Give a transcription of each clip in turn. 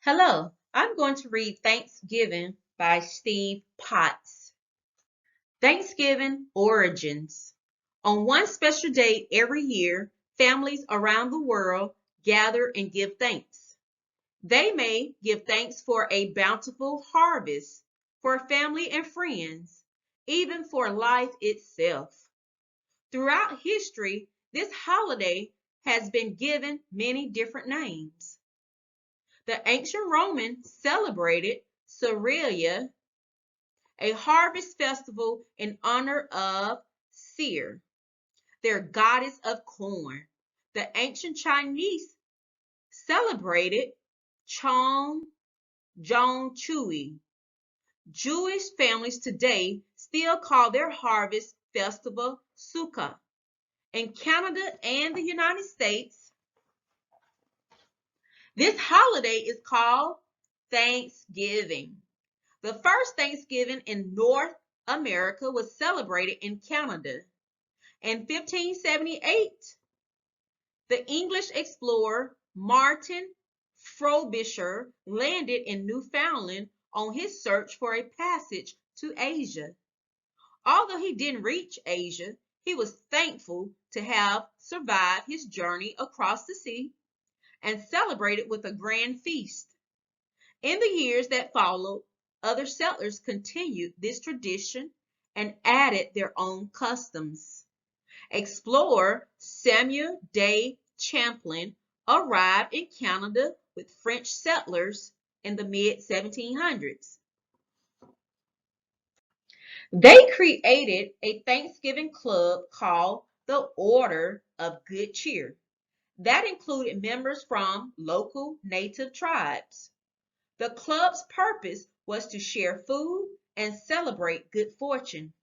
Hello, I'm going to read Thanksgiving by Steve Potts. Thanksgiving Origins. On one special day every year, families around the world gather and give thanks. They may give thanks for a bountiful harvest, for family and friends, even for life itself. Throughout history, this holiday has been given many different names. The ancient Romans celebrated Cerealia, a harvest festival in honor of Seer, their goddess of corn. The ancient Chinese celebrated Chong Jong Chui. Jewish families today still call their harvest festival Sukkah. In Canada and the United States, this holiday is called Thanksgiving. The first Thanksgiving in North America was celebrated in Canada. In 1578, the English explorer Martin Frobisher landed in Newfoundland on his search for a passage to Asia. Although he didn't reach Asia, he was thankful to have survived his journey across the sea and celebrated with a grand feast. In the years that followed, other settlers continued this tradition and added their own customs. Explorer Samuel de Champlain arrived in Canada with French settlers in the mid-1700s. They created a Thanksgiving club called the Order of Good Cheer that included members from local native tribes. The club's purpose was to share food and celebrate good fortune.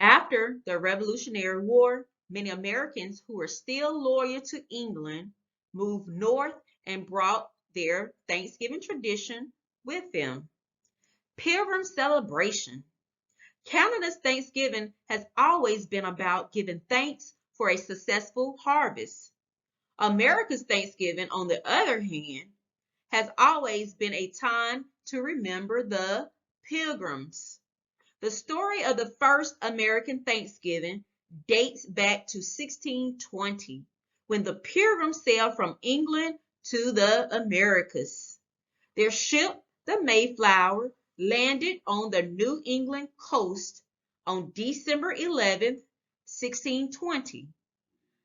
After the Revolutionary War, many Americans who were still loyal to England moved north and brought their Thanksgiving tradition with them. Pilgrim celebration. Canada's Thanksgiving has always been about giving thanks for a successful harvest. America's Thanksgiving, on the other hand, has always been a time to remember the Pilgrims. The story of the first American Thanksgiving dates back to 1620, when the Pilgrims sailed from England to the Americas. Their ship, the Mayflower, landed on the New England coast on December 11, 1620.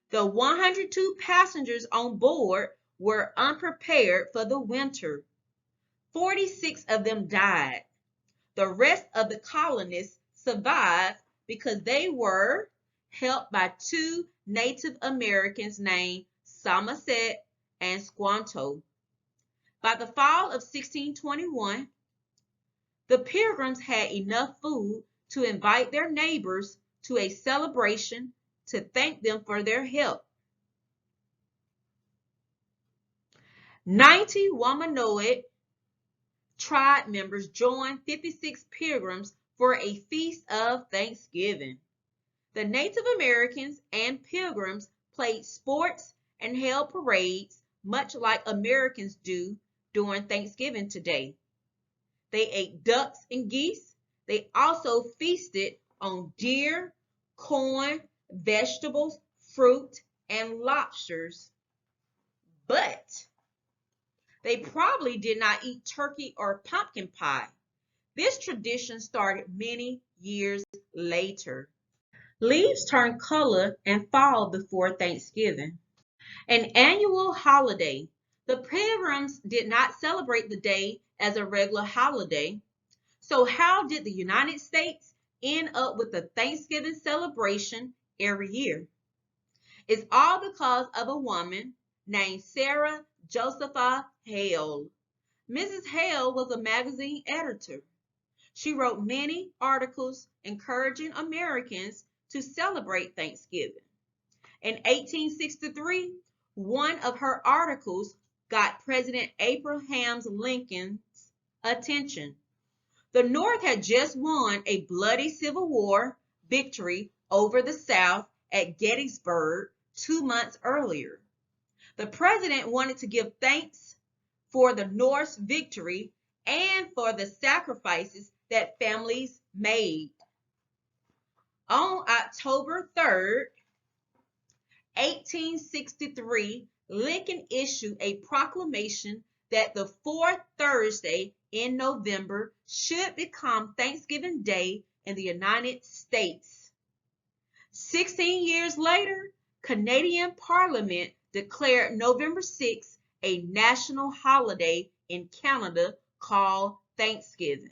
The 102 passengers on board were unprepared for the winter. 46 of them died. The rest of the colonists survived because they were helped by two Native Americans named Somerset and Squanto. By the fall of 1621, the Pilgrims had enough food to invite their neighbors to a celebration to thank them for their help. 90 Wampanoag tribe members joined 56 Pilgrims for a feast of Thanksgiving. The Native Americans and Pilgrims played sports and held parades, much like Americans do during Thanksgiving today. They ate ducks and geese. They also feasted on deer, corn, vegetables, fruit, and lobsters. But they probably did not eat turkey or pumpkin pie. This tradition started many years later. Leaves turn color and fall before Thanksgiving. An annual holiday. The Pilgrims did not celebrate the day as a regular holiday. So how did the United States end up with a Thanksgiving celebration every year? It's all because of a woman named Sarah Josepha Hale. Mrs. Hale was a magazine editor. She wrote many articles encouraging Americans to celebrate Thanksgiving. In 1863, one of her articles got President Abraham Lincoln's attention. The North had just won a bloody Civil War victory over the South at Gettysburg 2 months earlier. The president wanted to give thanks for the Norse victory and for the sacrifices that families made. On October 3rd, 1863, Lincoln issued a proclamation that the fourth Thursday in November should become Thanksgiving Day in the United States. 16 years later, Canadian Parliament declared November 6th a national holiday in Canada called Thanksgiving.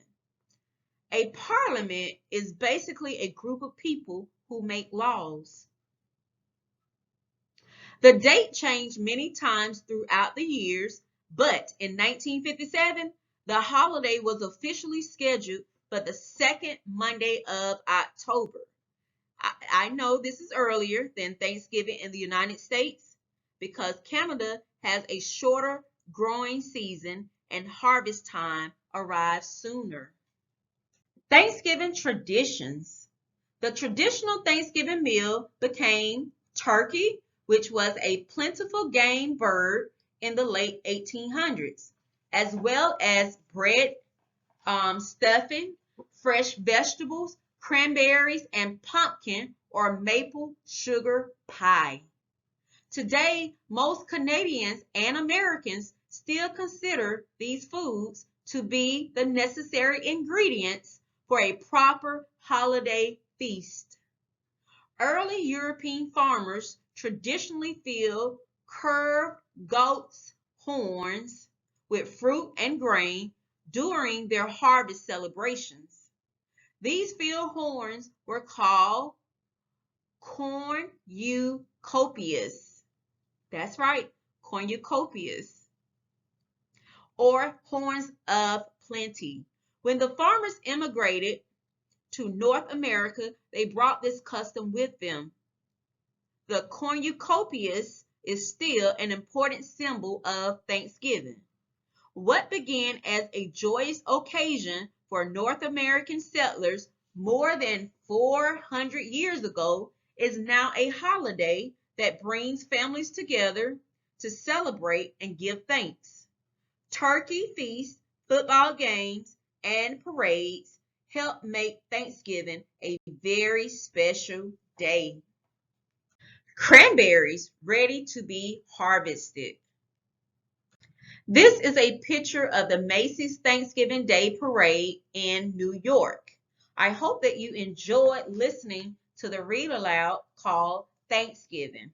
A parliament is basically a group of people who make laws. The date changed many times throughout the years, but in 1957, the holiday was officially scheduled for the second Monday of October. I know this is earlier than Thanksgiving in the United States because Canada has a shorter growing season and harvest time arrives sooner. Thanksgiving traditions. The traditional Thanksgiving meal became turkey, which was a plentiful game bird in the late 1800s, as well as bread, stuffing, fresh vegetables, cranberries, and pumpkin or maple sugar pie. Today, most Canadians and Americans still consider these foods to be the necessary ingredients for a proper holiday feast. Early European farmers traditionally filled curved goat's horns with fruit and grain during their harvest celebrations. These filled horns were called cornucopias. That's right, cornucopias, or horns of plenty. When the farmers immigrated to North America, they brought this custom with them. The cornucopias is still an important symbol of Thanksgiving. What began as a joyous occasion for North American settlers more than 400 years ago is now a holiday that brings families together to celebrate and give thanks. Turkey feasts, football games, and parades help make Thanksgiving a very special day. Cranberries ready to be harvested. This is a picture of the Macy's Thanksgiving Day Parade in New York. I hope that you enjoyed listening to the read aloud called Thanksgiving.